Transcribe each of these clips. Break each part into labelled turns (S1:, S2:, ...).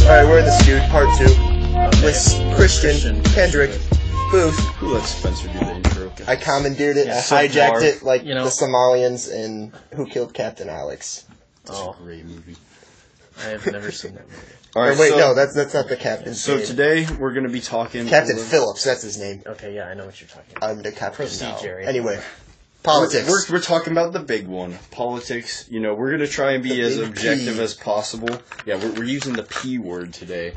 S1: Alright, we're in the Stewed, part 2, with Christian, Kendrick, Booth.
S2: Who let Spencer do the intro?
S1: I commandeered it, I hijacked it like the Somalians in Who Killed Captain Alex.
S2: That's a great movie.
S3: I have never seen that movie.
S1: Alright, wait, no, that's not the captain's name.
S2: So today, we're going to be talking...
S1: Captain Phillips, that's his name.
S3: Okay, yeah, I know what you're talking about.
S1: I'm the captain now.
S3: Jerry.
S1: Anyway, politics.
S2: We're talking about the big one, politics. You know, we're going to try and be as objective as possible. Yeah, we're using the P word today.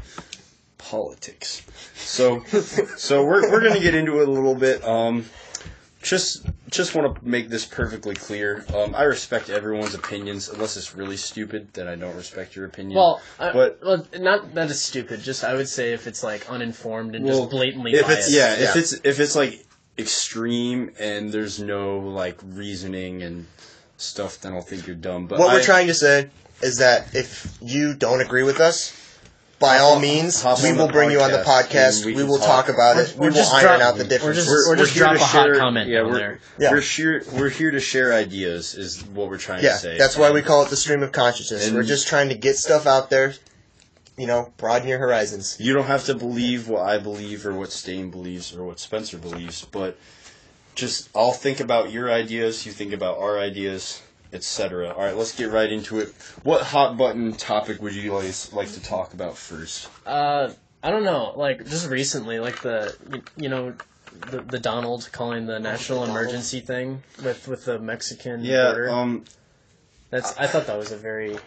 S2: Politics. So we're going to get into it a little bit. Just want to make this perfectly clear. I respect everyone's opinions, unless it's really stupid, then I don't respect your opinion.
S3: Well, not that it's stupid. Just I would say if it's like uninformed and just blatantly biased.
S2: If it's like extreme and there's no like reasoning and stuff, then I'll think you're dumb. But
S1: what we're trying to say is that if you don't agree with us, by all means, we will bring you on the podcast. We will talk about it. We will iron out the differences.
S3: Or just drop a hot comment on there.
S2: Yeah. We're here to share ideas, is what we're trying to say.
S1: Yeah, that's why we call it the stream of consciousness. We're just trying to get stuff out there, broaden your horizons.
S2: You don't have to believe what I believe or what Stain believes or what Spencer believes, but just I'll think about your ideas, you think about our ideas, etc. All right, let's get right into it. What hot button topic would you guys like to talk about first?
S3: I don't know. Like just recently, like the Donald calling the national emergency thing with the Mexican border. I thought that was a very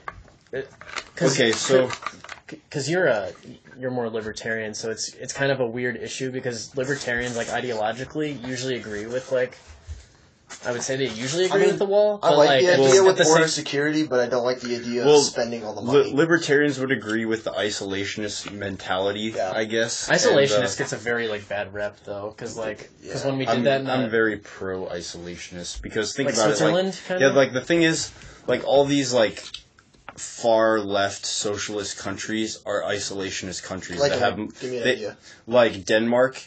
S3: because you're more libertarian, so it's kind of a weird issue because libertarians like ideologically usually agree with like. I would say they usually agree with the wall.
S1: I like the idea with border security, but I don't like the idea of spending all the money.
S2: Libertarians would agree with the isolationist mentality, I guess.
S3: Isolationist gets a very bad rep, though, because when we did that...
S2: I'm very pro-isolationist, because think
S3: like
S2: about
S3: Switzerland,
S2: it. The thing is, all these, far-left socialist countries are isolationist countries.
S1: Give me an idea.
S2: Like Denmark.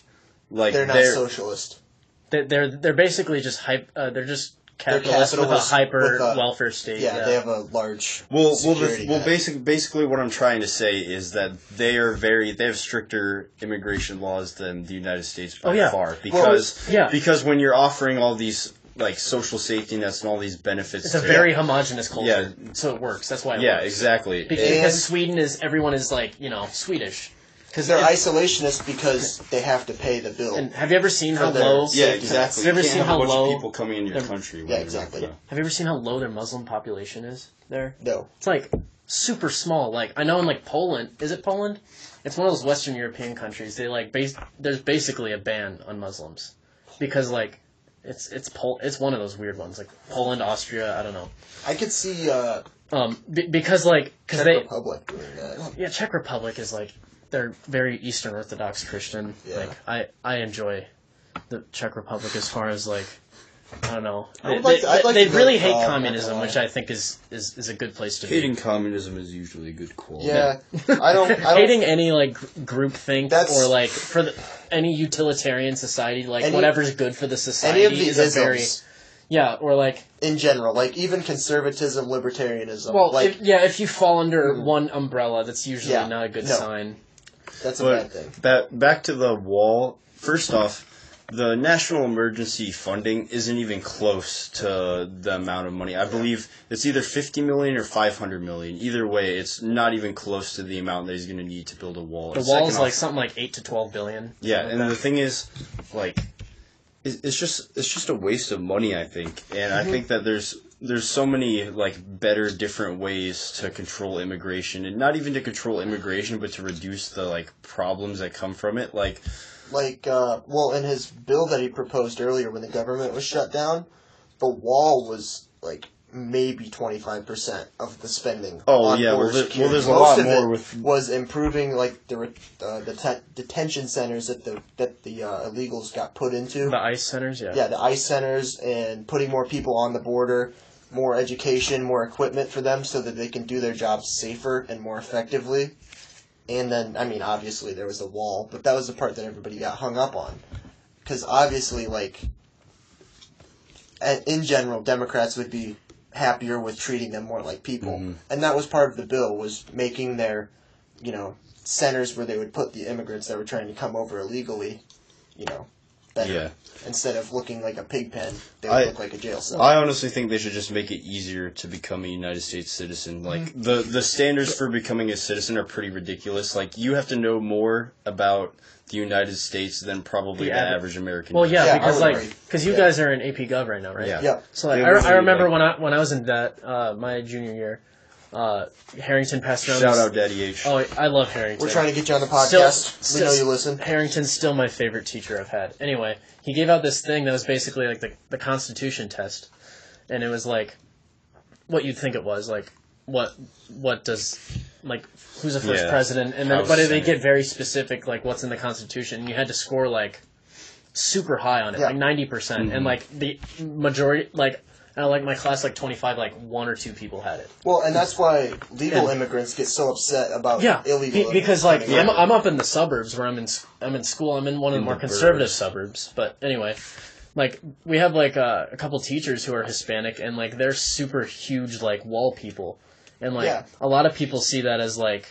S1: They're not socialist.
S3: They're basically just they're just capitalists with a hyper welfare state.
S1: Yeah, they have a large.
S2: Basically, what I'm trying to say is that they have stricter immigration laws than the United States by far. Because when you're offering all these social safety nets and all these benefits,
S3: it's a very homogenous culture. Yeah, so it works. That's why. It works.
S2: Exactly.
S3: Because everyone is Swedish.
S1: Because they're isolationists because they have to pay the bill.
S3: And have you ever seen how low?
S2: Yeah, exactly.
S3: Have you ever seen how low
S2: people coming into your country?
S1: Yeah, exactly.
S3: Have you ever seen how low their Muslim population is there?
S1: No.
S3: It's super small. I know in Poland. Is it Poland? It's one of those Western European countries. They there's basically a ban on Muslims because it's one of those weird ones Poland, Austria. I don't know.
S1: I could see
S3: because
S1: Czech Republic doing that.
S3: Yeah, Czech Republic is they're very Eastern Orthodox Christian.
S1: Yeah.
S3: I enjoy the Czech Republic as far as I don't know.
S1: They
S3: really hate communism, which I think is a good place to be.
S2: Hating communism is usually a good quality.
S1: Yeah, I don't
S3: hating any groupthink or for any utilitarian society, whatever's good for the society.
S1: Any of the isms.
S3: Or
S1: in general, even conservatism, libertarianism.
S3: Well, if you fall under one umbrella, that's usually not a good sign.
S1: That's a bad thing.
S2: Back to the wall. First off, the national emergency funding isn't even close to the amount of money. I believe it's either $50 million or $500 million. Either way, it's not even close to the amount that he's going to need to build a wall.
S3: The wall is something like $8 to $12 billion.
S2: Yeah, and the thing is, it's just a waste of money, I think. And I think that there's so many better, different ways to control immigration, and not even to control immigration, but to reduce the problems that come from it.
S1: In his bill that he proposed earlier when the government was shut down, the wall was maybe 25% of the spending.
S2: Oh yeah, there's a lot more with
S1: was improving the detention centers that the illegals got put into.
S3: The ICE centers, yeah.
S1: Yeah, the ICE centers, and putting more people on the border, more education, more equipment for them so that they can do their jobs safer and more effectively. And then, obviously there was the wall, but that was the part that everybody got hung up on. Because obviously, in general, Democrats would be happier with treating them more like people. Mm-hmm. And that was part of the bill, was making their centers where they would put the immigrants that were trying to come over illegally, better.
S2: Yeah.
S1: Instead of looking like a pig pen, they would look like a jail cell.
S2: I honestly think they should just make it easier to become a United States citizen. Like, the standards for becoming a citizen are pretty ridiculous. Like, you have to know more about the United States than probably the average American.
S3: Well,
S2: does.
S3: because you guys are in AP Gov right now, right?
S2: Yeah.
S3: So I remember when I was in that my junior year, Harrington passed around.
S2: Shout out Daddy H.
S3: Oh, I love Harrington.
S1: We're trying to get you on the podcast. We know you listen.
S3: Harrington's still my favorite teacher I've had. Anyway, he gave out this thing that was basically like the Constitution test, and it was like what you'd think it was, like what does, like, who's the first president, and then they get very specific, like what's in the Constitution, and you had to score like super high on it, like 90%, and like the majority, like my class, like 25, like 1 or 2 people had it.
S1: Well, and that's why legal immigrants get so upset about illegal
S3: because like I'm up in the suburbs where I'm in school. I'm in one of the more conservative suburbs, but anyway, like we have like a couple teachers who are Hispanic, and like they're super huge like wall people, and like a lot of people see that as like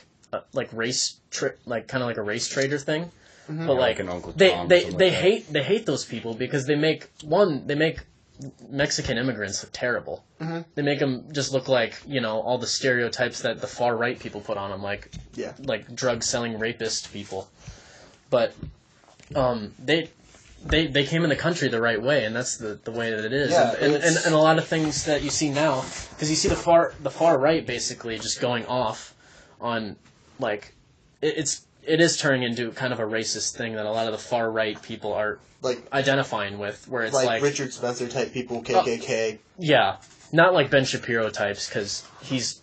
S3: race like kind of like a race traitor thing. But like an Uncle Tom, they hate those people because they make Mexican immigrants look terrible. They make them just look like, all the stereotypes that the far right people put on them, like drug selling rapist people. But they came in the country the right way, and that's the way that it is. And a lot of things that you see now, because you see the far right basically just going off on like it is turning into kind of a racist thing that a lot of the far right people are like identifying with, where it's like
S1: Richard Spencer type people, KKK.
S3: Yeah, not like Ben Shapiro types, because he's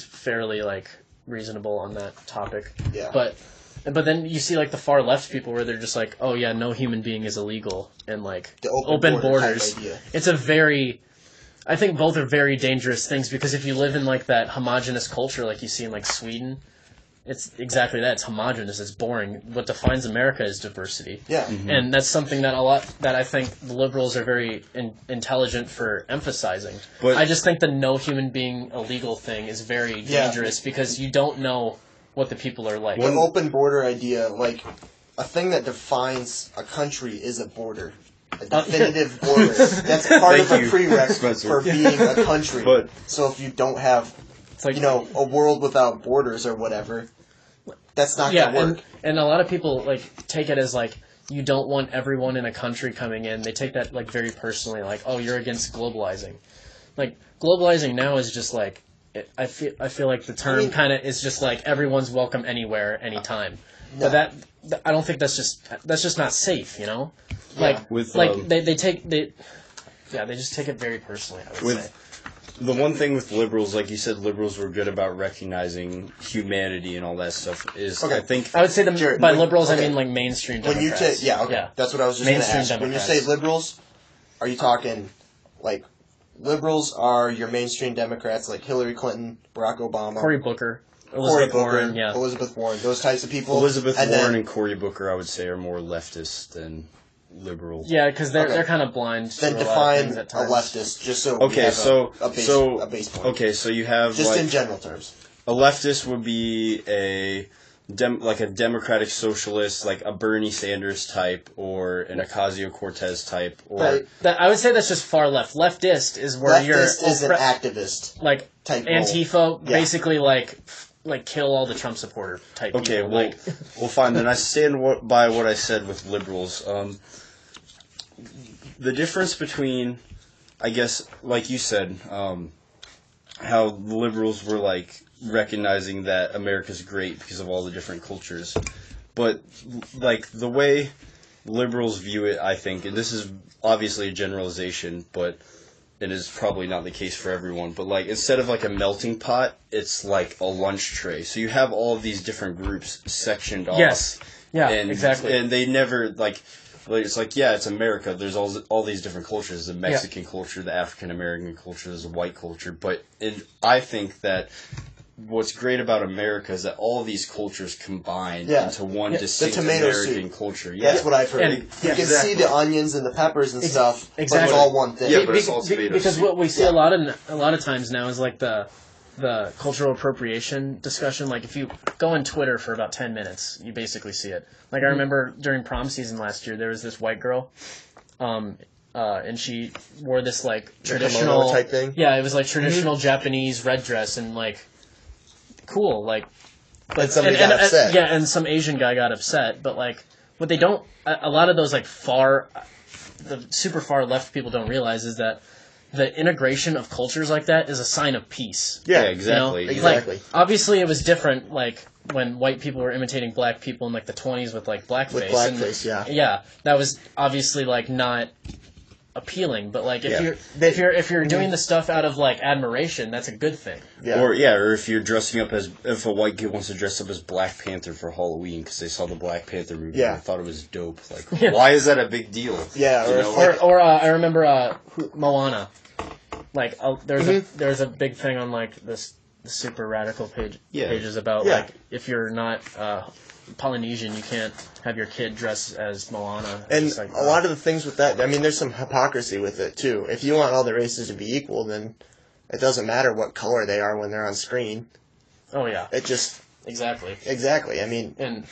S3: fairly like reasonable on that topic. Yeah. But then you see like the far left people where they're just like, oh yeah, no human being is illegal, and like
S1: the open borders.
S3: It's I think both are very dangerous things, because if you live in like that homogenous culture like you see in like Sweden, it's exactly that. It's homogenous. It's boring. What defines America is diversity. Yeah. And that's something that I think the liberals are very intelligent for emphasizing. But I just think the no human being illegal thing is very dangerous, because you don't know what the people are like.
S1: The open border idea, like a thing that defines a country is a border. A definitive border. That's part of a prerequisite for being a country. So if you don't have a world without borders or whatever, that's not going to work.
S3: And a lot of people like take it as like you don't want everyone in a country coming in. They take that like very personally, like, oh, you're against globalizing. Like globalizing now is just like I feel like the term kind of is just like everyone's welcome anywhere, anytime. No. But I don't think that's just not safe, Like they just take it very personally, I would say.
S2: The one thing with liberals, like you said, liberals were good about recognizing humanity and all that stuff. I
S3: would say by liberals I mean like mainstream Democrats.
S1: That's what I was just going to ask. Democrats. When you say liberals, are you talking like liberals are your mainstream Democrats like Hillary Clinton, Barack Obama,
S3: Cory Booker, Elizabeth
S1: Warren, those types of people?
S2: Elizabeth Warren and Cory Booker, I would say, are more leftist than liberal.
S3: Yeah, because they're kind of blind.
S1: Then define a leftist, just so we have a base point.
S2: Okay, so you have
S1: just in general terms.
S2: A leftist would be a democratic socialist, like a Bernie Sanders type or an Ocasio-Cortez type, or
S3: I would say that's just far left. Leftist is where
S1: leftist is an activist,
S3: like type Antifa, basically like kill all the Trump supporter type.
S2: Okay,
S3: people.
S2: well, fine. Then I stand by what I said with liberals. The difference between, I guess, like you said, how the liberals were like recognizing that America's great because of all the different cultures, but like the way liberals view it, I think, and this is obviously a generalization, but it is probably not the case for everyone, but like instead of like a melting pot, it's like a lunch tray. So you have all of these different groups sectioned off.
S3: Yes. Yeah, exactly.
S2: And they never like it's like, yeah, it's America. There's all these different cultures: the Mexican culture, the African American culture, there's a white culture. But I think that what's great about America is that all these cultures combine into one distinct American culture. Yeah.
S1: That's what I've heard. You can see the onions and the peppers and stuff, but it's all one thing.
S2: Yeah, but it's all tomatoes.
S3: Because what we see a lot of times now is like the the cultural appropriation discussion. Like if you go on Twitter for about 10 minutes, you basically see it. Like I remember during prom season last year, there was this white girl, and she wore this like traditional
S1: type thing.
S3: Yeah, it was like traditional Japanese red dress and like cool like.
S1: But somebody got upset.
S3: Yeah, and some Asian guy got upset. But like what they don't, a lot of those like the super far left people don't realize is that the integration of cultures like that is a sign of peace.
S2: Yeah, exactly.
S3: You know?
S1: Exactly.
S3: Like, obviously, it was different, like, when white people were imitating black people in, like, the 20s with, like, blackface.
S1: With blackface, yeah.
S3: Yeah, that was obviously, like, not appealing. But, like, if you're doing the stuff out of, like, admiration, that's a good thing.
S1: Yeah.
S2: Or if you're dressing up if a white kid wants to dress up as Black Panther for Halloween because they saw the Black Panther movie and they thought it was dope. Like, why is that a big deal?
S1: Yeah,
S3: I remember Moana. Like there's a big thing on like the super radical pages about like if you're not Polynesian, you can't have your kid dress as Moana.
S1: And like, a lot of the things with that, I mean, there's some hypocrisy with it too. If you want all the races to be equal, then it doesn't matter what color they are when they're on screen.
S3: Oh yeah,
S1: it just exactly. I mean,
S3: and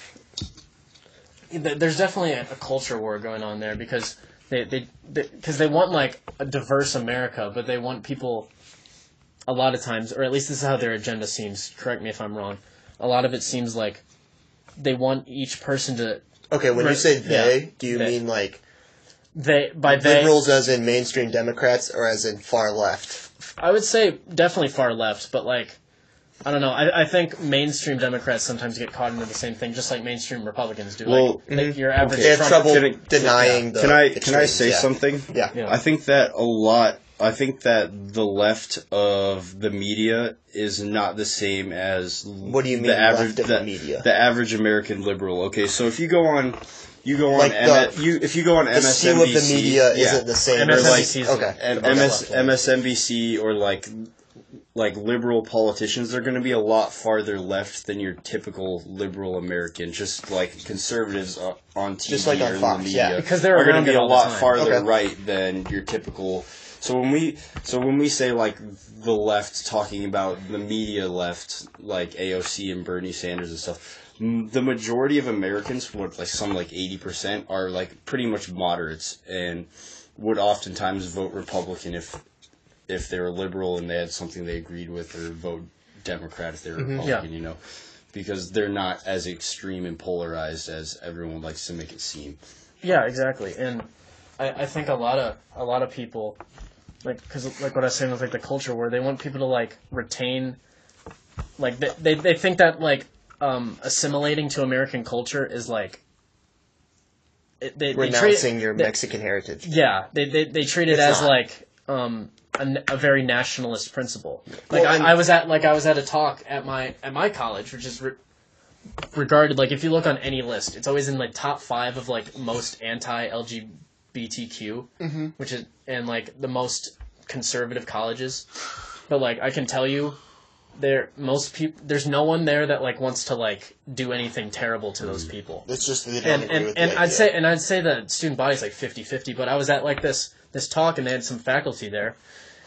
S3: there's definitely a culture war going on there because. They want like a diverse America, but they want people a lot of times, or at least this is how their agenda seems. Correct me if I'm wrong. A lot of it seems like they want each person to.
S1: Okay, when you say they, do you mean like
S3: liberals
S1: as in mainstream Democrats or as in far left?
S3: I would say definitely far left, but like. I don't know. I think mainstream Democrats sometimes get caught into the same thing, just like mainstream Republicans do.
S2: Well,
S3: like your average
S1: they have
S3: Trump
S1: trouble denying the.
S2: Can I say something?
S1: Yeah.
S2: I think that a lot. I think that the left of the media is not the same as
S1: what do you mean
S2: the average
S1: left of the media?
S2: The average American liberal. Okay, so if you go on.
S1: Like
S2: if you go on
S1: the
S2: MSNBC,
S1: seal of the media isn't the same.
S2: MSNBC or like liberal politicians, they're going to be a lot farther left than your typical liberal American. Just like conservatives on TV
S1: just like on
S2: or
S1: Fox,
S2: in the media,
S3: because they're
S2: going to be a lot
S3: time.
S2: farther right than your typical. So when we say like the left talking about the media left, like AOC and Bernie Sanders and stuff. The majority of Americans, like 80%, are like pretty much moderates and would oftentimes vote Republican if they were liberal and they had something they agreed with, or vote Democrat if they were Republican. You know, because they're not as extreme and polarized as everyone likes to make it seem.
S3: Yeah, exactly, and I think a lot of people, like, because like what I was saying with like the culture war, they want people to like retain, like they think that like. Assimilating to American culture is like
S1: renouncing your Mexican heritage.
S3: Yeah, they treat it as like a very nationalist principle. Like I was at a talk at my college, which is regarded like if you look on any list, it's always in like top 5 of like most anti-LGBTQ, which is and like the most conservative colleges. But like I can tell you. There's no one there that like wants to like do anything terrible to those people.
S1: It's just they don't agree with the idea.
S3: I'd say the student body is like 50-50, but I was at like this talk and they had some faculty there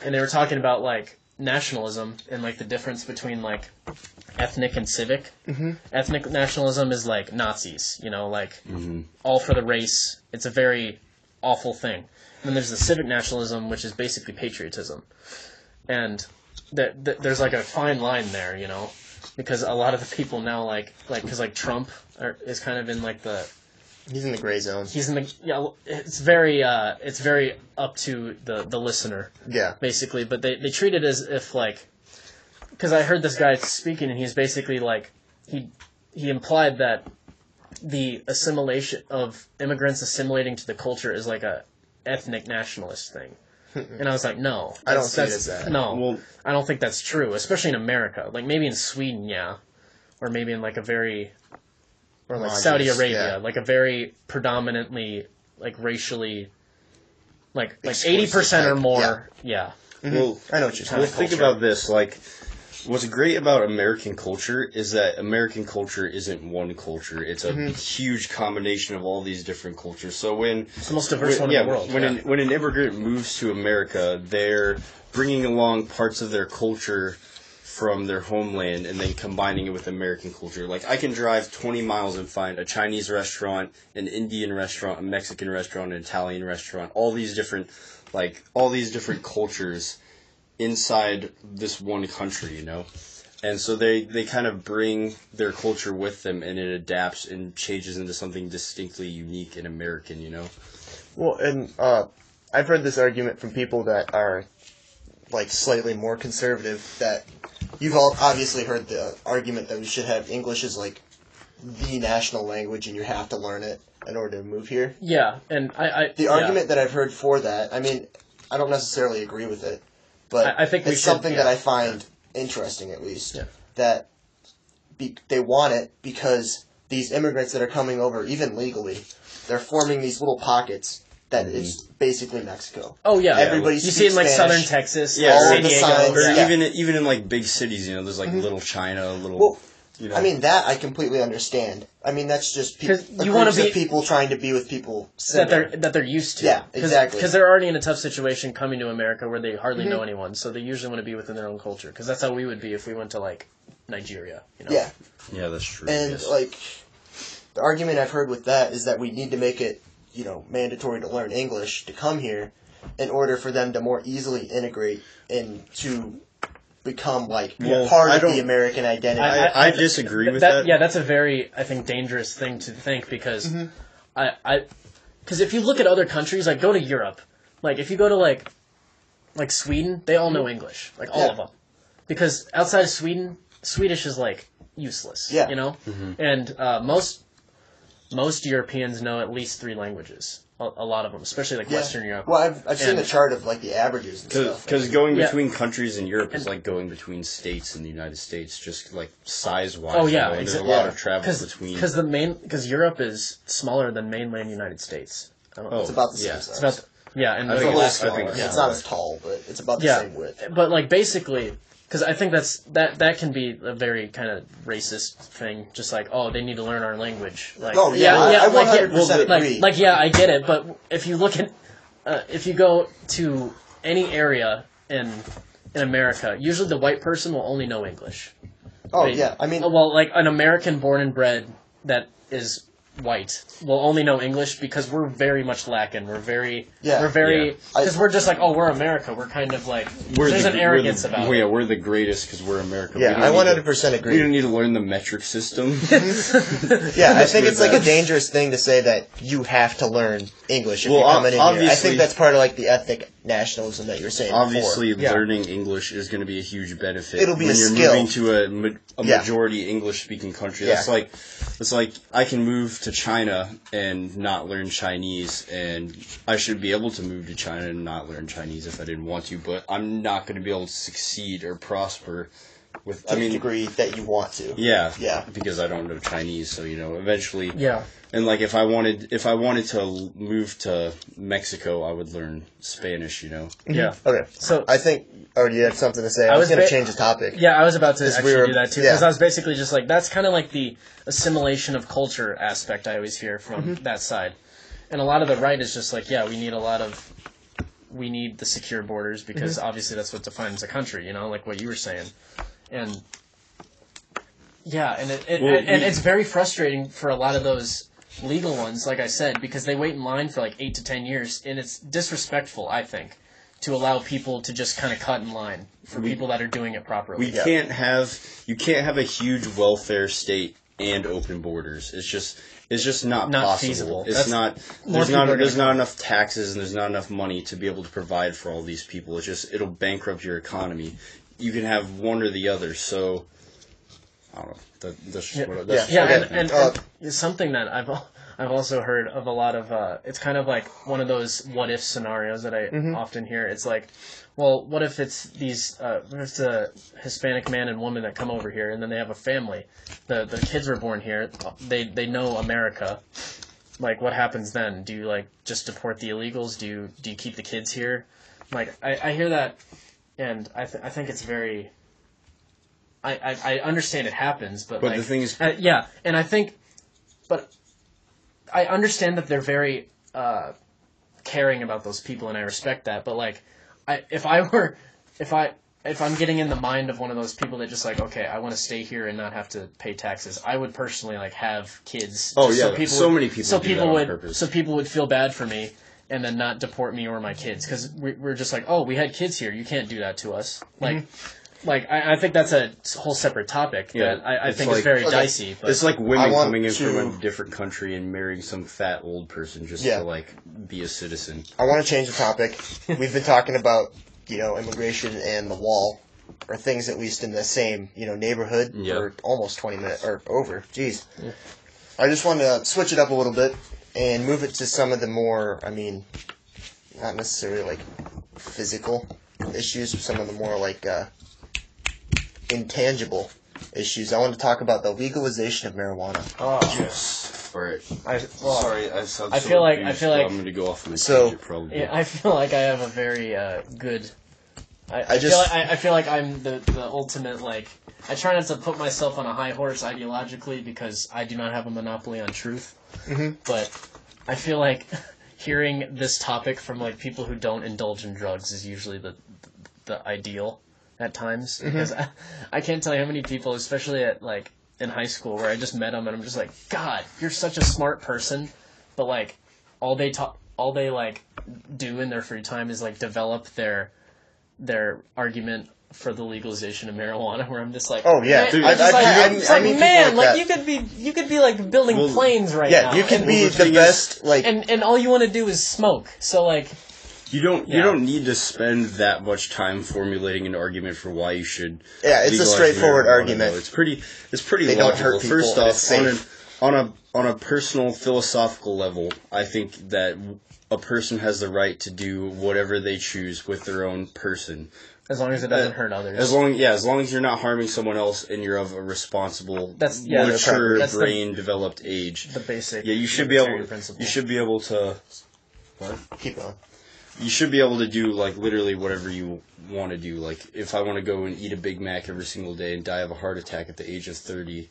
S3: and they were talking about like nationalism and like the difference between like ethnic and civic. Ethnic nationalism is like Nazis, you know, like all for the race. It's a very awful thing. And then there's the civic nationalism, which is basically patriotism. And there's like a fine line there, you know, because a lot of the people now because Trump is kind of in like
S1: he's in the gray zone.
S3: He's in the it's very up to the listener.
S1: Yeah.
S3: Basically, but they treat it as if like because I heard this guy speaking and he's basically like he implied that the assimilation of immigrants assimilating to the culture is like a ethnic nationalist thing. And I was like, no.
S1: I don't see it as that.
S3: No, well, I don't think that's true, especially in America. Like, maybe in Sweden, yeah. Or maybe in, like, a very... Or, like, Saudi Arabia. Yeah. Like, a very predominantly, like, racially... Like 80% or more. Yeah.
S2: Well,
S1: I know what you're saying.
S2: Well, think about this. Like, what's great about American culture is that American culture isn't one culture. It's a huge combination of all these different cultures. So
S3: it's the most diverse one in the world.
S2: When an immigrant moves to America, they're bringing along parts of their culture from their homeland and then combining it with American culture. Like, I can drive 20 miles and find a Chinese restaurant, an Indian restaurant, a Mexican restaurant, an Italian restaurant, all these different cultures inside this one country, you know? And so they kind of bring their culture with them, and it adapts and changes into something distinctly unique and American, you know?
S1: Well, and I've heard this argument from people that are, like, slightly more conservative, that you've all obviously heard the argument that we should have English as, like, the national language and you have to learn it in order to move here.
S3: Yeah, and
S1: The argument that I've heard for that, I mean, I don't necessarily agree with it, but
S3: I think
S1: it's something that I find interesting, at least, that they want it because these immigrants that are coming over, even legally, they're forming these little pockets that is basically Mexico.
S3: Oh yeah,
S1: everybody.
S3: You see it in like
S1: Spanish,
S3: southern Texas,
S2: yeah,
S3: San
S1: the
S3: Diego,
S1: signs,
S2: Or
S1: yeah.
S2: even in like big cities, you know, there's like little China, little.
S1: Well,
S2: you know.
S1: I mean that I completely understand. I mean that's just
S3: you want to be
S1: people trying to be with people
S3: that they're used to.
S1: Yeah, exactly.
S3: Because they're already in a tough situation coming to America where they hardly know anyone, so they usually want to be within their own culture. Because that's how we would be if we went to like Nigeria. You know?
S2: Yeah, that's true.
S1: And
S2: yes.
S1: like the argument I've heard with that is that we need to make it, you know, mandatory to learn English to come here in order for them to more easily integrate and to become like part of the American identity.
S2: I disagree with that.
S3: Yeah, that's a very, I think, dangerous thing to think because because if you look at other countries, like go to Europe, like if you go to like Sweden, they all know English, like all of them, because outside of Sweden, Swedish is like useless.
S1: Yeah.
S3: You know, and most Europeans know at least 3 languages. A lot of them, especially like Western Europe.
S1: Well, I've seen a chart of like the averages and stuff.
S2: Because going between countries in Europe is like going between states in the United States, just like size-wise.
S3: Oh yeah,
S2: you know, and there's a lot of travel between.
S3: Because Europe is smaller than mainland United States.
S1: It's about the same size.
S3: It's about and
S2: I
S1: It's a
S2: think
S1: little
S2: it's-
S1: smaller.
S2: I think it's
S1: It's not as tall, but it's about the same width.
S3: But like basically, because I think that can be a very kind of racist thing. Just like, oh, they need to learn our language. Like,
S1: I 100%
S3: like,
S1: agree.
S3: like, yeah, I get it. But if you look at, if you go to any area in America, usually the white person will only know English.
S1: Oh yeah, I mean,
S3: well, like an American born and bred that is white will only know English because we're very much lacking. We're very because we're just like, oh, we're America. We're kind of like there's an arrogance about it.
S2: Yeah, we're the greatest because we're America.
S1: Yeah, I 100% agree.
S2: We don't need to learn the metric system.
S1: Yeah, I think it's like a dangerous thing to say that you have to learn English if you're coming in here. I think that's part of like the ethnic nationalism that you were saying
S2: Obviously,
S1: before.
S2: learning English is going to be a huge benefit.
S1: It'll be
S2: when
S1: a
S2: you're
S1: skill.
S2: moving to a majority English-speaking country. That's like I can move to China and not learn Chinese, and I should be able to move to China and not learn Chinese if I didn't want to, but I'm not going to be able to succeed or prosper with
S1: to the degree that you want to.
S2: Yeah, because I don't know Chinese, so you know, eventually.
S3: Yeah.
S2: And like if I wanted to move to Mexico, I would learn Spanish, you know.
S3: Yeah.
S1: Okay.
S3: So
S1: I think. Oh, do you have something to say? I was going to change the topic.
S3: Yeah, I was about to actually do that too, because
S1: yeah.
S3: I was basically just like, that's kind of like the assimilation of culture aspect I always hear from that side. And a lot of the right is just like, yeah, we need the secure borders because obviously that's what defines a country, you know, like what you were saying. And yeah, and it's very frustrating for a lot of those legal ones, like I said, because they wait in line for like 8 to 10 years, and it's disrespectful, I think, to allow people to just kind of cut in line for people that are doing it properly.
S2: You can't have a huge welfare state and open borders. It's just not possible.
S3: Feasible.
S2: It's not. There's not enough taxes and there's not enough money to be able to provide for all these people. It'll bankrupt your economy. You can have one or the other. So I don't know.
S3: And something that I've also heard of a lot of. It's kind of like one of those what if scenarios that I often hear. It's like, well, what if it's these? What if it's a Hispanic man and woman that come over here, and then they have a family. The kids were born here. They know America. Like, what happens then? Do you like just deport the illegals? Do you keep the kids here? Like, I hear that, and I think it's very. I understand it happens, but like,
S2: the thing is,
S3: and I think, but I understand that they're very caring about those people, and I respect that. But like, if if I'm getting in the mind of one of those people that just like, okay, I want to stay here and not have to pay taxes, I would personally like have kids.
S2: Oh
S3: just
S2: yeah,
S3: so people
S2: so
S3: would,
S2: many people
S3: so
S2: do
S3: people
S2: that on
S3: would
S2: purpose.
S3: so people would feel bad for me and then not deport me or my kids because we're just like, oh, we had kids here, you can't do that to us. Like I think that's a whole separate topic that I think is very dicey. But
S2: it's like women coming in
S1: to-
S2: from a different country and marrying some fat old person just to like be a citizen.
S1: I want to change the topic. We've been talking about, immigration and the wall, or things at least in the same, neighborhood for almost 20 minutes, or over. Jeez. Yeah. I just want to switch it up a little bit and move it to some of the more, not necessarily like physical issues, but some of the more like intangible issues. I want to talk about the legalization of marijuana.
S3: Oh,
S2: yes. All right.
S3: Sorry,
S2: I sound
S3: I
S2: so
S3: feel like
S2: I'm going to go off on a
S1: So-
S2: tangent probably.
S3: yeah, I feel like I have a very good. I feel like I'm the ultimate like. I try not to put myself on a high horse ideologically because I do not have a monopoly on truth.
S1: Mm-hmm.
S3: But I feel like hearing this topic from like people who don't indulge in drugs is usually the ideal at times because I can't tell you how many people, especially at like in high school, where I just met them and I'm just like, God, you're such a smart person, but like all they like do in their free time is like develop their argument for the legalization of marijuana. Where I'm just like,
S1: Oh yeah,
S3: man, you could be like building planes right now.
S1: Yeah, you could be the best. Like,
S3: and all you want to do is smoke. So like.
S2: You don't need to spend that much time formulating an argument for why you should.
S1: Yeah, it's a straightforward argument.
S2: Though. It's pretty
S1: They
S2: logical.
S1: don't hurt people,
S2: First
S1: and
S2: off,
S1: it's safe.
S2: on a personal philosophical level, I think that a person has the right to do whatever they choose with their own person.
S3: As long as it doesn't hurt others.
S2: As long as you're not harming someone else and you're of a responsible, mature, brain-developed age.
S3: The basic.
S2: Yeah, you should be able.
S3: Principle.
S2: You should be able to. What?
S1: Keep going.
S2: You should be able to do like literally whatever you want to do. Like if I want to go and eat a Big Mac every single day and die of a heart attack at the age of 30,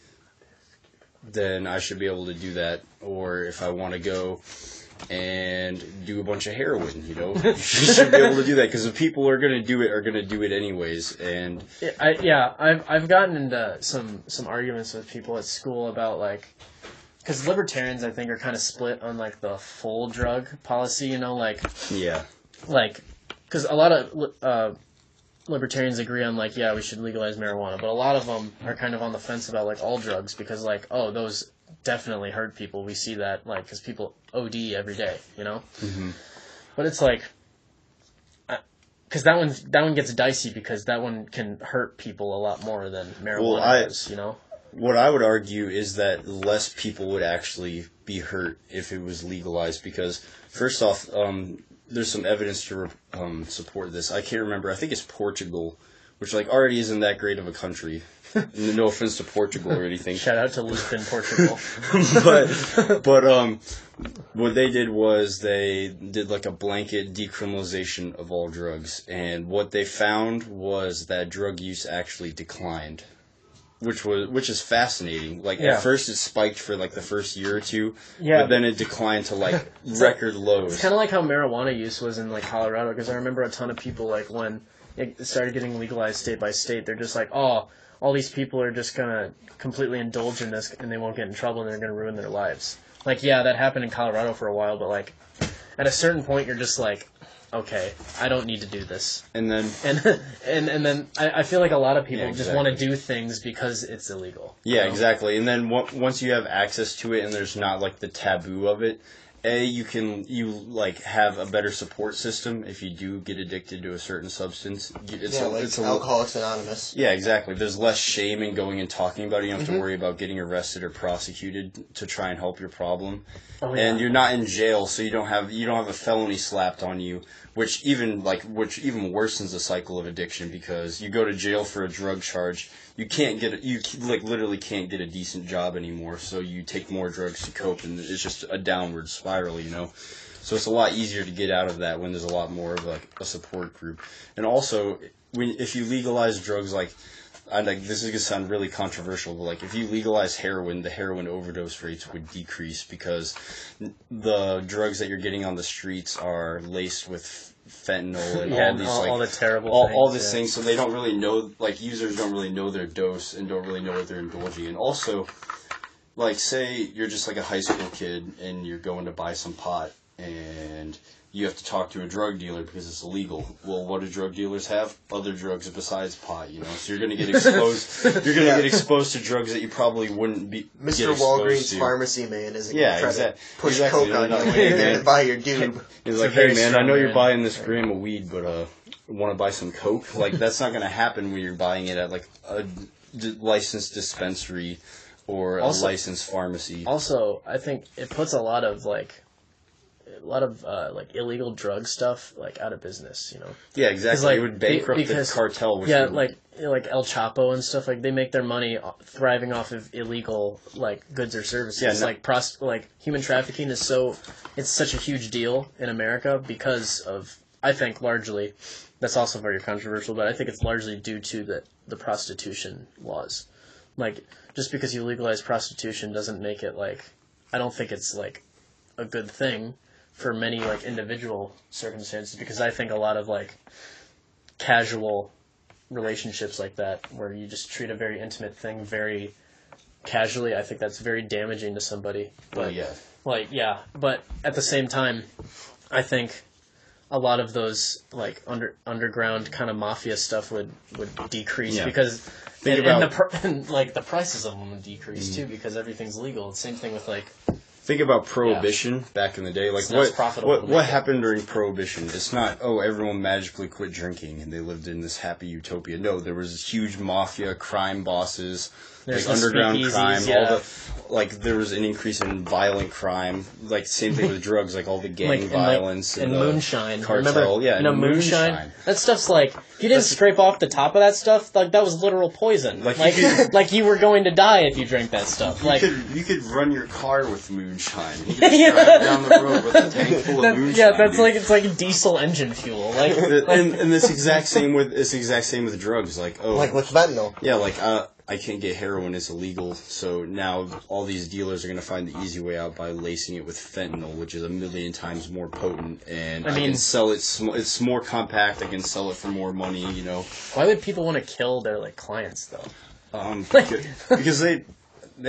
S2: then I should be able to do that. Or if I want to go and do a bunch of heroin, you should be able to do that because the people are going to do it anyways. And
S3: I've gotten into some arguments with people at school about like. Because libertarians, I think, are kind of split on, like, the full drug policy,
S2: Yeah.
S3: Because a lot of libertarians agree on, like, yeah, we should legalize marijuana, but a lot of them are kind of on the fence about, like, all drugs, because, like, oh, those definitely hurt people. We see that, like, because people OD every day,
S2: Mm-hmm.
S3: But it's like, because that one gets dicey, because that one can hurt people a lot more than marijuana does,
S2: What I would argue is that less people would actually be hurt if it was legalized because, first off, there's some evidence to support this. I can't remember. I think it's Portugal, which already isn't that great of a country. No offense to Portugal or anything.
S3: Shout out to Lisbon, Portugal.
S2: but what they did was they did a blanket decriminalization of all drugs, and what they found was that drug use actually declined. Which is fascinating. At first it spiked for the first year or two, but then it declined to record lows.
S3: It's kind of like how marijuana use was in Colorado, because I remember a ton of people when it started getting legalized state by state, they're just like, oh, all these people are just gonna completely indulge in this and they won't get in trouble and they're gonna ruin their lives. That happened in Colorado for a while, but at a certain point you're just like, okay, I don't need to do this.
S2: And then
S3: I feel like a lot of people just want to do things because it's illegal.
S2: Yeah, exactly. And then once you have access to it and there's not the taboo of it, you have a better support system if you do get addicted to a certain substance.
S1: It's Alcoholics Anonymous.
S2: Yeah, exactly. There's less shame in going and talking about it. You don't have to worry about getting arrested or prosecuted to try and help your problem. Oh, yeah. And you're not in jail, so you don't have a felony slapped on you, which even worsens the cycle of addiction because you go to jail for a drug charge. You literally can't get a decent job anymore, so you take more drugs to cope, and it's just a downward spiral, So it's a lot easier to get out of that when there's a lot more of a support group. And also, if you legalize drugs this is going to sound really controversial, but if you legalize heroin, the heroin overdose rates would decrease because the drugs that you're getting on the streets are laced with fentanyl and
S3: Yeah,
S2: all these
S3: all the terrible
S2: all
S3: things,
S2: these
S3: yeah.
S2: things. So they don't really know, like users don't really know their dose and don't really know what they're indulging in. Also, like say you're just like a high school kid and you're going to buy some pot and you have to talk to a drug dealer because it's illegal. Well, what do drug dealers have? Other drugs besides pot, you know. So you're going to get exposed. You're going to get exposed to drugs that you probably wouldn't be.
S1: Mr. Walgreens pharmacy man isn't going to try to push
S2: exactly.
S1: coke on you when you're there to buy your doob.
S2: He's like, hey man, I know you're buying this gram of weed, but want to buy some coke? Like that's not going to happen when you're buying it at like a licensed dispensary or a licensed pharmacy.
S3: Also, I think it puts a lot of illegal drug stuff like out of business, you know.
S2: Yeah, exactly.
S3: Like,
S2: it would bankrupt the cartel.
S3: Yeah, like El Chapo and stuff. Like they make their money thriving off of illegal like goods or services. Yeah, like human trafficking is it's such a huge deal in America because of, I think, largely. That's also very controversial, but I think it's largely due to the prostitution laws. Like just because you legalize prostitution doesn't make it like, I don't think it's like a good thing for many like individual circumstances, because I think a lot of like casual relationships like that where you just treat a very intimate thing very casually, I think that's very damaging to somebody. But but at the same time, I think a lot of those like underground kind of mafia stuff would decrease because the prices of them would decrease too because everything's legal. Same thing with like.
S2: Think about Prohibition back in the day. Like what happened during Prohibition? It's not, everyone magically quit drinking and they lived in this happy utopia. No, there was huge mafia, crime bosses, like underground crime, there was an increase in violent crime. Like same thing with drugs, like all the gang violence
S3: and moonshine.
S2: Cartel.
S3: Remember, moonshine. That stuff's like, if you didn't scrape off the top of that stuff, like that was literal poison. Like you were going to die if you drank that stuff.
S2: You could run your car with moonshine. You could drive down the road with a tank full of moonshine.
S3: Yeah, that's like, it's like diesel engine fuel.
S2: And this exact same with drugs. Like
S1: with fentanyl.
S2: Yeah, I can't get heroin, it's illegal, so now all these dealers are going to find the easy way out by lacing it with fentanyl, which is 1,000,000 times more potent, and I can sell it, it's more compact, I can sell it for more money, you know.
S3: Why would people want to kill their, clients, though?
S2: Because they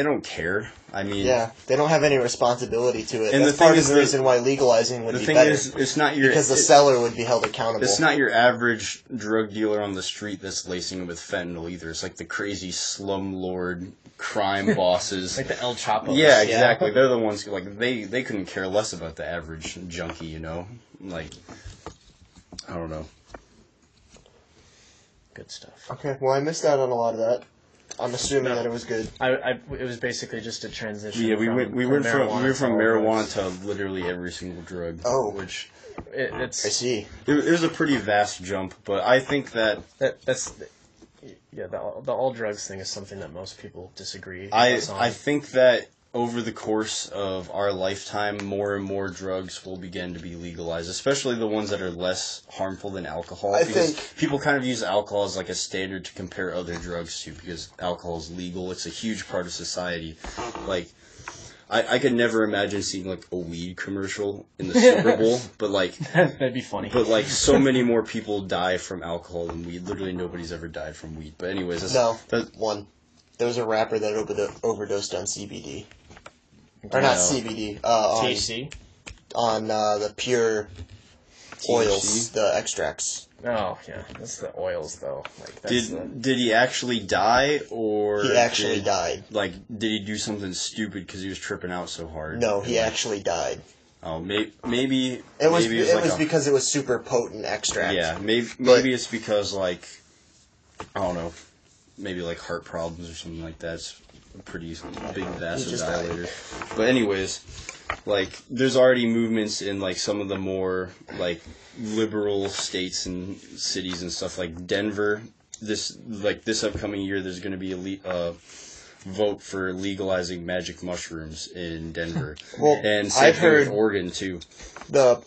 S2: don't care. I mean...
S1: Yeah, they don't have any responsibility to it. And that's part of the reason why legalizing would be better. The thing is,
S2: it's not your...
S1: Because the seller would be held accountable.
S2: It's not your average drug dealer on the street that's lacing with fentanyl either. It's like the crazy slumlord crime bosses.
S3: Like the El Chapo.
S2: Yeah, exactly. They're the ones who, they couldn't care less about the average junkie, you know? I don't know.
S3: Good stuff.
S1: Okay, well, I missed out on a lot of that. I'm assuming that it was good.
S3: It was basically just a transition.
S2: Yeah, we went from marijuana to literally every single drug.
S1: Oh,
S2: which
S1: I see.
S2: It was a pretty vast jump, but I think
S3: that's the all drugs thing is something that most people disagree.
S2: I think that over the course of our lifetime, more and more drugs will begin to be legalized, especially the ones that are less harmful than alcohol.
S1: I think
S2: people kind of use alcohol as a standard to compare other drugs to, because alcohol is legal. It's a huge part of society. I could never imagine seeing a weed commercial in the Super Bowl, but
S3: that'd be funny.
S2: But so many more people die from alcohol than weed. Literally nobody's ever died from weed. But anyways,
S1: one. There was a rapper that overdosed on CBD. Or not CBD.
S3: THC?
S1: On the pure oils,
S2: THC?
S1: the extracts.
S3: Oh, yeah. That's the oils, though.
S2: Did he actually die, or...
S1: He actually died.
S2: Did he do something stupid because he was tripping out so hard?
S1: No, he actually died.
S2: Oh, maybe...
S1: It was because it was super potent extract.
S2: Yeah, maybe it's because, I don't know, maybe heart problems or something like that. It's a pretty big vasodilator. But anyways, there's already movements in some of the more liberal states and cities and stuff like Denver. This upcoming year, there's going to be a vote for legalizing magic mushrooms in Denver.
S1: Well,
S2: and same thing with Oregon too.
S1: The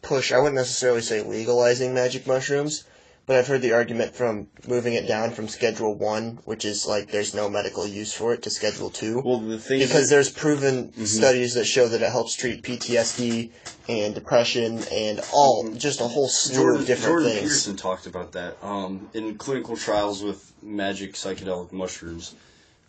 S1: push, I wouldn't necessarily say legalizing magic mushrooms, But I've heard the argument from moving it down from Schedule 1, which is like there's no medical use for it, to Schedule 2.
S2: Well, the thing
S1: because
S2: is,
S1: there's proven studies that show that it helps treat PTSD and depression and just a whole slew of different
S2: Jordan
S1: things.
S2: Peterson talked about that in clinical trials with magic psychedelic mushrooms.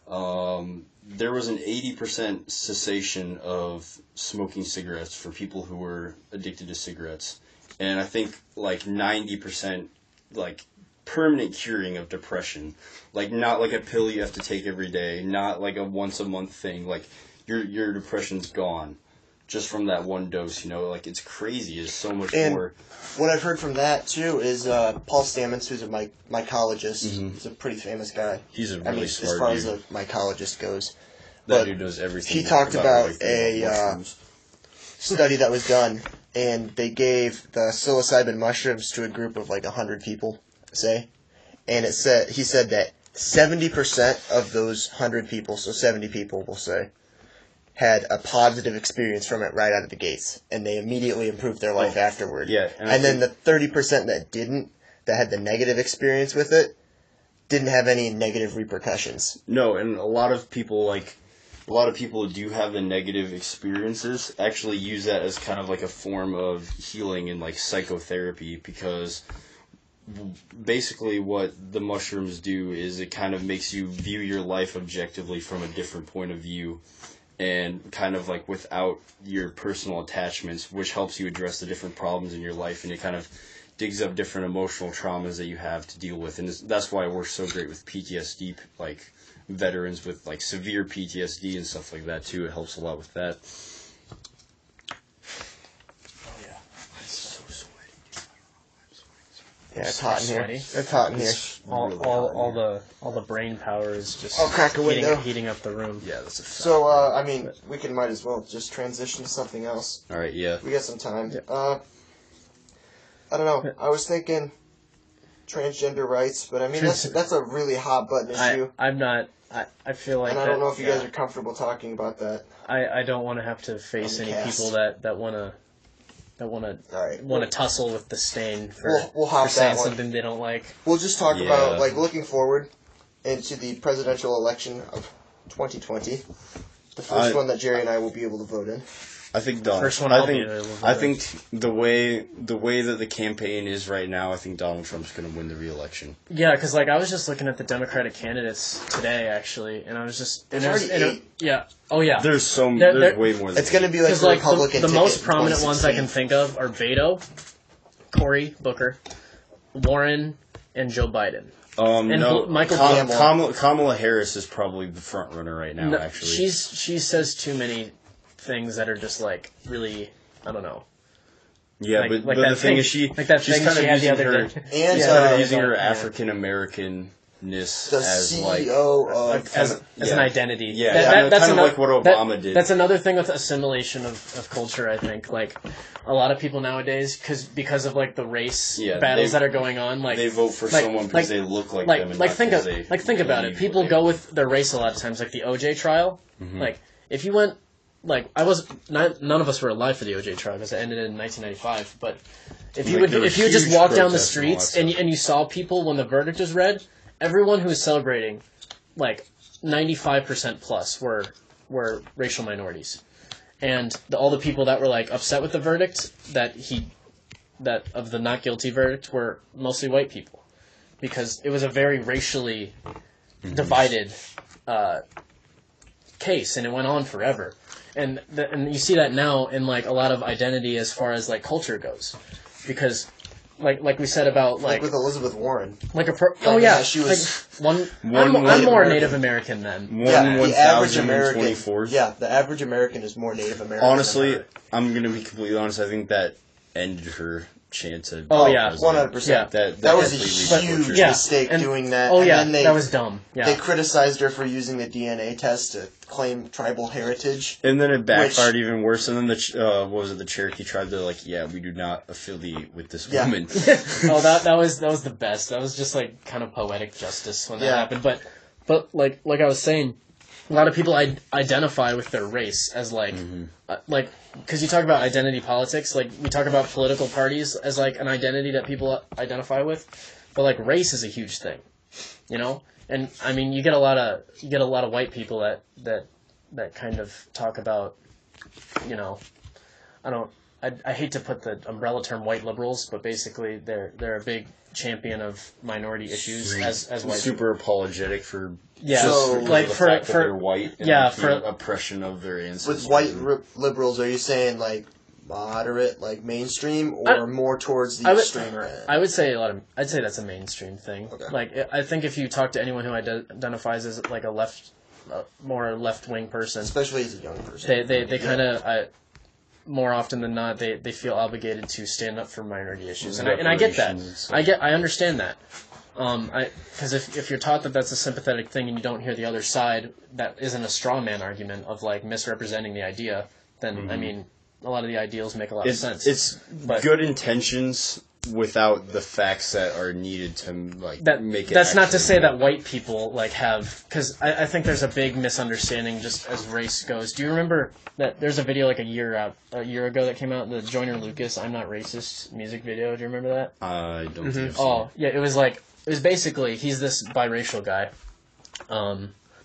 S2: There was an 80% cessation of smoking cigarettes for people who were addicted to cigarettes. And I think like 90% like permanent curing of depression. Like not like a pill you have to take every day, not like a once a month thing. Like your depression's gone just from that one dose, like it's crazy. It's so much more.
S1: What I've heard from that too is Paul Stamets, who's a mycologist. He's a pretty famous guy.
S2: He's a really smart
S1: as far
S2: dude.
S1: as a mycologist goes.
S2: That dude knows everything.
S1: He talked about
S2: mushrooms.
S1: study that was done, and they gave the psilocybin mushrooms to a group of like 100 people, say, and he said that 70% of those 100 people, so 70 people, we'll say, had a positive experience from it right out of the gates, and they immediately improved their life afterward.
S2: Yeah,
S1: and then the 30% that didn't, that had the negative experience with it, didn't have any negative repercussions.
S2: No, and a lot of people who do have the negative experiences actually use that as kind of like a form of healing and like psychotherapy, because basically what the mushrooms do is it kind of makes you view your life objectively from a different point of view, and kind of like without your personal attachments, which helps you address the different problems in your life, and it kind of digs up different emotional traumas that you have to deal with. And that's why it works so great with PTSD, like veterans with like severe PTSD and stuff like that too. It helps a lot with that.
S3: Oh yeah,
S2: It's so sweaty, dude. I don't know why I'm sweating.
S1: Yeah, it's hot in here.
S3: Sweaty.
S1: It's hot in here.
S3: All the brain power is just
S1: I'll crack a window.
S3: heating up the room.
S2: Yeah, that's a fact.
S1: So, we might as well just transition to something else.
S2: All right, yeah.
S1: We got some time.
S3: Yeah.
S1: I don't know. I was thinking transgender rights, but I mean that's a really hot button issue.
S3: I'm not. I feel like.
S1: And I don't know if you guys are comfortable talking about that.
S3: I don't want to have to face any people that want to tussle with the stain for,
S1: We'll hop
S3: for saying
S1: that one.
S3: something they don't like.
S1: We'll just talk about looking forward into the presidential election of 2020, the first one that Jerry and I will be able to vote in.
S2: I think Donald.
S3: First one
S2: I
S3: I'll
S2: think.
S3: be able to vote
S2: I
S3: in.
S2: think the way that the campaign is right now, I think Donald Trump's going to win the re-election.
S3: Yeah, because I was just looking at the Democratic candidates today, actually, and I was just
S1: There's already 8.
S3: Yeah. Oh yeah.
S2: There's
S3: They're-
S2: way more. Than
S1: It's going to be like the
S3: Like
S1: Republican
S3: the
S1: ticket
S3: most
S1: in
S3: prominent ones I
S1: 2016.
S3: can think of are Beto, Cory Booker, Warren, and Joe Biden.
S2: No,
S3: Michael Campbell.
S2: Kamala Harris is probably the front runner right now.
S3: No,
S2: actually,
S3: she says too many things that are just like really, I don't know.
S2: yeah,
S3: like
S2: but
S3: that
S2: the thing
S3: thing-
S2: is she's
S3: like that
S2: kind
S3: thing
S2: of
S3: she had the
S2: using
S3: other
S2: her
S3: day.
S1: And
S2: she's kind of
S3: Yeah,
S2: using her
S3: yeah.
S2: African Americanness
S1: The
S2: as like
S1: CEO of
S3: as an identity.
S2: Yeah,
S3: That's
S2: kind of like what Obama did.
S3: That's another thing with assimilation of culture. I think like a lot of people nowadays, because of like the race battles that are going on, like
S2: they vote for someone because they look like them. And not
S3: think
S2: because they
S3: about it.
S2: believe
S3: People
S2: what
S3: go
S2: they
S3: with their race a lot of times, like the OJ trial. Like if you went, like none of us were alive for the OJ trial because it ended in 1995. But if you
S2: there
S3: if
S2: were
S3: you just
S2: huge
S3: walk down the
S2: protests and all
S3: streets
S2: that
S3: and you saw people when the verdict was read, everyone who was celebrating, like 95% plus were racial minorities, and all the people that were like upset with the verdict that of the not guilty verdict were mostly white people, because it was a very racially divided case, and it went on forever, and you see that now in like a lot of identity as far as like culture goes, because. Like we said about
S1: like with Elizabeth Warren.
S3: She
S1: was
S3: I'm
S2: White
S3: more
S2: American.
S3: Native American than.
S1: The average
S2: 1,024th.
S1: Yeah, the average American is more Native American.
S2: Honestly,
S1: than her.
S2: I'm gonna be completely honest. I think that ended her chance at.
S3: Oh, yeah.
S1: 100%.
S3: Yeah.
S1: That was
S2: completely
S1: a huge
S2: butchered.
S3: Yeah.
S1: mistake
S3: And-
S1: doing that.
S3: Oh
S1: and
S3: yeah,
S1: then
S3: that was dumb. Yeah.
S1: They criticized her for using the DNA test to claim tribal heritage.
S2: And then it backfired even worse. And then the the Cherokee tribe? They're like, yeah, we do not affiliate with this woman.
S3: Oh, that was the best. That was just like kind of poetic justice when that happened. But like I was saying, a lot of people identify with their race as like because you talk about identity politics. Like we talk about political parties as like an identity that people identify with. but like race is a huge thing, you know. And I mean, you get a lot of white people that kind of talk about, you know, I hate to put the umbrella term white liberals, but basically they're a big champion of minority issues as white
S2: super people. Apologetic for
S1: So,
S2: like the fact that they're white and
S3: for
S2: oppression of their ancestors.
S1: With white liberals, are you saying like moderate, like mainstream, or more towards the extremer end?
S3: I would say I'd say that's a mainstream thing.
S1: Okay.
S3: Like I think if you talk to anyone who identifies as like a more left wing person,
S1: Especially as a young person,
S3: they kind of more often than not they feel obligated to stand up for minority issues, and I get that. I understand that. Because if you're taught that that's a sympathetic thing and you don't hear the other side, that isn't a straw man argument of like misrepresenting the idea, then I mean, a lot of the ideals make a lot of sense.
S2: It's good intentions without the facts that are needed to make it.
S3: That's not to say that white people like have, because I think there's a big misunderstanding just as race goes. Do you remember that there's a video like a year ago that came out, the Joyner Lucas "I'm Not Racist" music video? Do you remember that?
S2: I don't think I've seen
S3: Oh yeah, it was basically he's this biracial guy.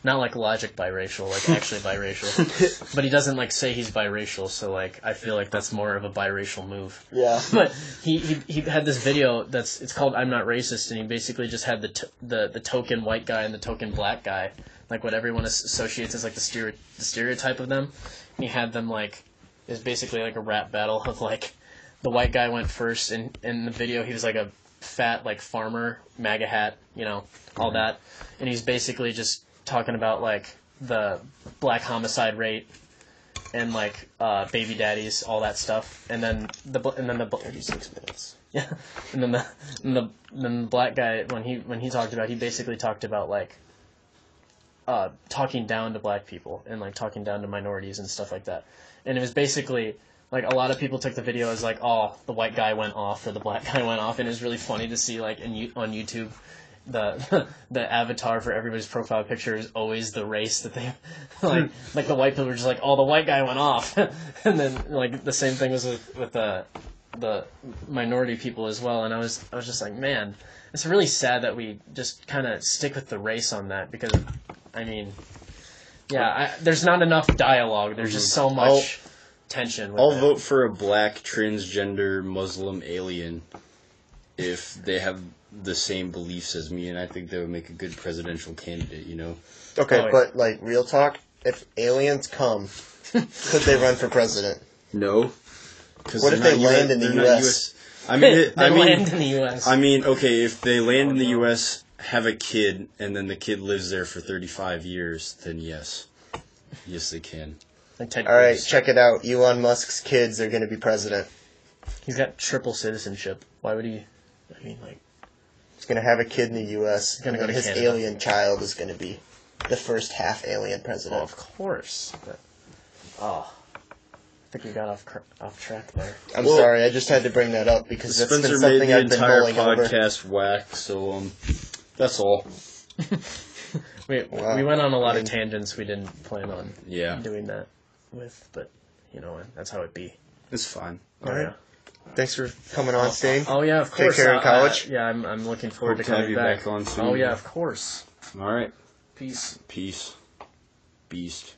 S3: Not like Logic biracial, like actually biracial. But he doesn't like say he's biracial, so like I feel like that's more of a biracial move.
S1: Yeah.
S3: But he had this video it's called "I'm Not Racist," and he basically just had the token white guy and the token black guy, like what everyone associates as like the stereotype of them. And he had them like it was basically like a rap battle of like the white guy went first, and in the video he was like a fat like farmer, MAGA hat, you know, all that, and he's basically just talking about like the black homicide rate and like baby daddies, all that stuff, and then the 36 minutes, yeah, and then the black guy when he talked about, he basically talked about like talking down to black people and like talking down to minorities and stuff like that, and it was basically like a lot of people took the video as like, oh, the white guy went off or the black guy went off, and it was really funny to see like on YouTube. The avatar for everybody's profile picture is always the race that they like the white people were just like, oh, the white guy went off. And then like the same thing was with the minority people as well, and I was just like, man, it's really sad that we just kind of stick with the race on that, because I mean, yeah, there's not enough dialogue, there's just so much tension with
S2: I'll
S3: it.
S2: vote for a black transgender Muslim alien if they have the same beliefs as me, and I think they would make a good presidential candidate, you know?
S1: Okay, but like real talk, if aliens come, could they run for president?
S2: No.
S1: What if they land in the U.S.?
S3: I mean, land in the U.S.
S2: I mean, okay, if they land in the U.S., have a kid, and then the kid lives there for 35 years, then yes. Yes, they can.
S1: Alright, check it out. Elon Musk's kids are going to be president.
S3: He's got triple citizenship. Why would he? I mean, like...
S1: He's going to have a kid in the U.S., and
S3: go to
S1: his
S3: Canada.
S1: alien child is going to be the first half-alien president.
S3: Oh, of course. But, I think we got off track there.
S1: I'm sorry, I just had to bring that up, because that's been
S2: Spencer
S1: something
S2: made the
S1: I've been
S2: entire
S1: mulling over.
S2: podcast whack, so, that's all.
S3: We went on a lot of tangents we didn't plan on doing that with, but, you know, that's how it be.
S2: It's fine.
S1: All right. Thanks for coming on, Sting.
S3: Oh yeah, of course.
S1: Take care in college.
S3: Yeah, I'm looking forward
S2: Hope
S3: to
S2: to have
S3: coming
S2: you
S3: back.
S2: back on soon.
S3: Oh yeah, of course.
S2: All right.
S3: Peace.
S2: Peace. Beast.